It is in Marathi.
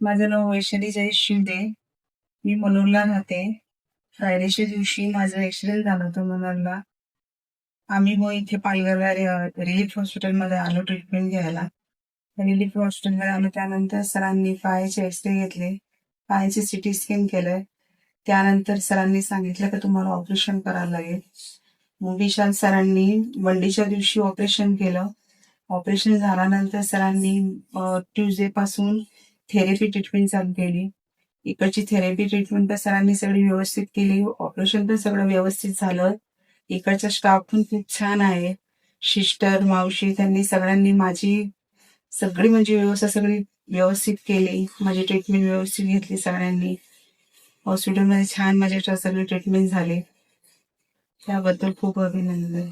माझं नाव वैशाली जयेश शिंदे. मी मनोरला राहते. फ्रायडेच्या दिवशी माझं ऍक्सिडेंट झालं होतं मनोरला. आम्ही मग इथे पालघरला रिलीफ हॉस्पिटलमध्ये आलो ट्रीटमेंट घ्यायला. रिलीफ हॉस्पिटलमध्ये आलो त्यानंतर सरांनी पायाचे एक्सरे घेतले, पायाचे सिटी स्कॅन केलंय. त्यानंतर सरांनी सांगितलं की तुम्हाला ऑपरेशन करायला लागेल. मग विशाल सरांनी मंडेच्या दिवशी ऑपरेशन केलं. ऑपरेशन झाल्यानंतर सरांनी ट्युजडे पासून थेरपी ट्रीटमेंट चालू केली. इकडची थेरपी ट्रीटमेंट पण सरांनी सगळी व्यवस्थित केली. ऑपरेशन पण सगळं व्यवस्थित झालं. इकडचा स्टाफ पण खूप छान आहे. सिस्टर, मावशी त्यांनी सगळ्यांनी माझी सगळी म्हणजे व्यवस्था सगळी व्यवस्थित केली. माझी ट्रीटमेंट व्यवस्थित घेतली सगळ्यांनी. हॉस्पिटलमध्ये छान माझी सगळी ट्रीटमेंट झाली. त्याबद्दल खूप अभिनंदन.